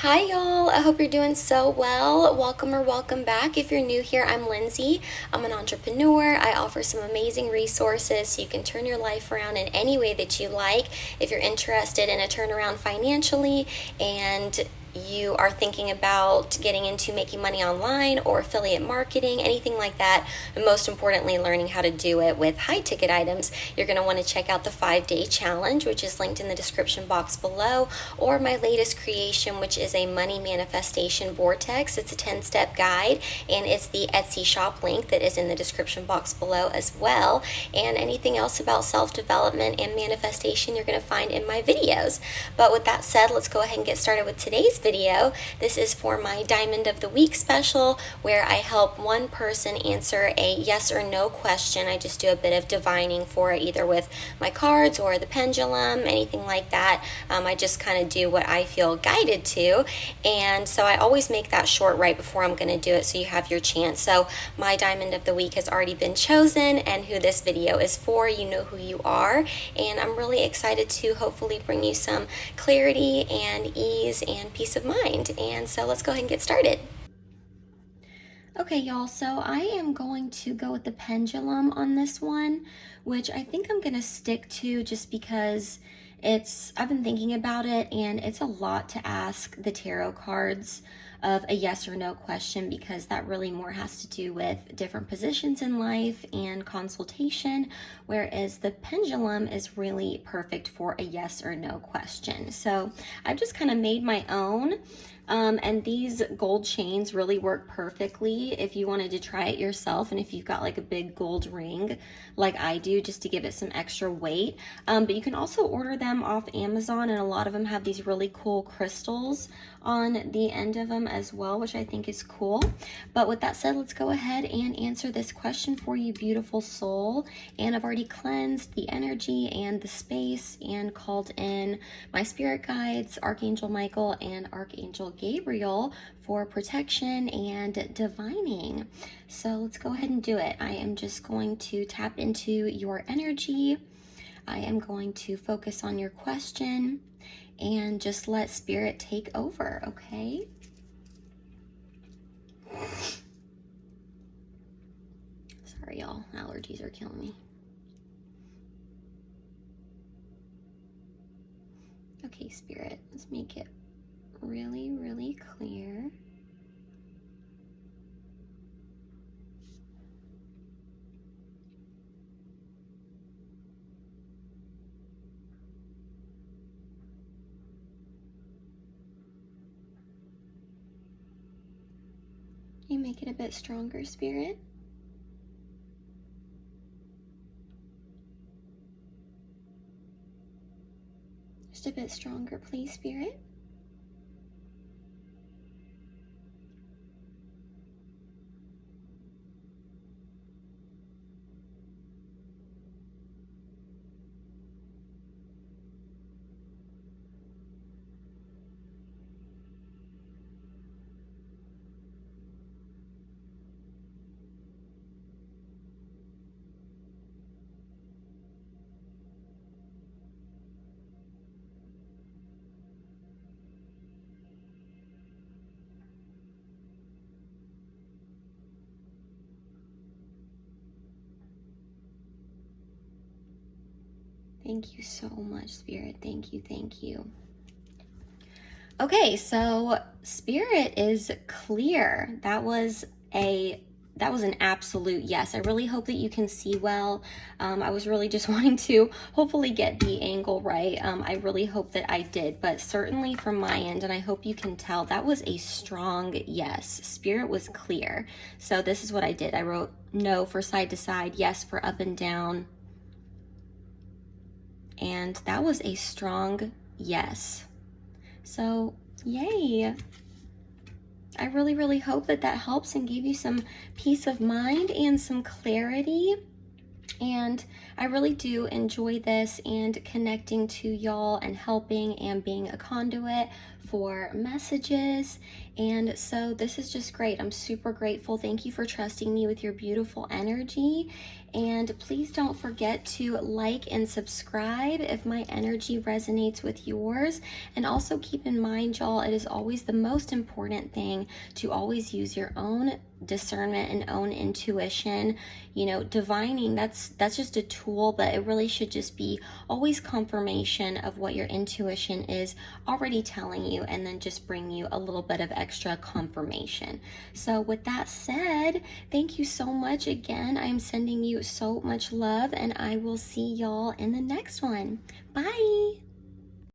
Hi, y'all. I hope you're doing so well. Welcome or welcome back. If you're new here, I'm Lindsay. I'm an entrepreneur. I offer some amazing resources so you can turn your life around in any way that you like. If you're interested in a turnaround financially and you are thinking about getting into making money online or affiliate marketing, anything like that, and most importantly, learning how to do it with high ticket items, you're going to want to check out the 5-day challenge, which is linked in the description box below, or my latest creation, which is a money manifestation vortex. It's a 10-step guide, and it's the Etsy shop link that is in the description box below as well. And anything else about self-development and manifestation you're going to find in my videos. But with that said, let's go ahead and get started with today's video. This is for my Diamond of the Week special, where I help one person answer a yes or no question. I just do a bit of divining for it, either with my cards or the pendulum, anything like that. I just kind of do what I feel guided to, and so I always make that short right before I'm going to do it, so you have your chance. So my Diamond of the Week has already been chosen, and who this video is for, you know who you are, and I'm really excited to hopefully bring you some clarity and ease and peace of mind. And so let's go ahead and get started. Okay, y'all, so I am going to go with the pendulum on this one, which I think I'm going to stick to just because I've been thinking about it, and it's a lot to ask the tarot cards of a yes or no question, because that really more has to do with different positions in life and consultation, whereas the pendulum is really perfect for a yes or no question. So I've just kind of made my own. And these gold chains really work perfectly if you wanted to try it yourself, and if you've got like a big gold ring like I do, just to give it some extra weight. But you can also order them off Amazon, and a lot of them have these really cool crystals on the end of them as well, which I think is cool. But with that said, let's go ahead and answer this question for you, beautiful soul. And I've already cleansed the energy and the space and called in my spirit guides, Archangel Michael and Archangel Gabriel, for protection and divining. So let's go ahead and do it. I am just going to tap into your energy. I am going to focus on your question and just let spirit take over, okay? Sorry, y'all. Allergies are killing me. Okay, spirit, let's make it really, really clear. You make it a bit stronger, spirit. Just a bit stronger, please, spirit. Thank you so much, spirit. Thank you, thank you. Okay, so spirit is clear. That was an absolute yes. I really hope that you can see well. I was really just wanting to hopefully get the angle right. I really hope that I did, but certainly from my end, and I hope you can tell, that was a strong yes. Spirit was clear. So this is what I did. I wrote no for side to side, yes for up and down. And that was a strong yes. So, yay. I really, really hope that that helps and gave you some peace of mind and some clarity. And I really do enjoy this and connecting to y'all and helping and being a conduit for messages. And so this is just great. I'm super grateful. Thank you for trusting me with your beautiful energy. And please don't forget to like and subscribe if my energy resonates with yours. And also keep in mind, y'all, it is always the most important thing to always use your own discernment and own intuition. You know, divining, that's just a tool, but it really should just be always confirmation of what your intuition is already telling you, and then just bring you a little bit of extra confirmation. So with that said, thank you so much again. I'm sending you so much love, and I will see y'all in the next one. Bye.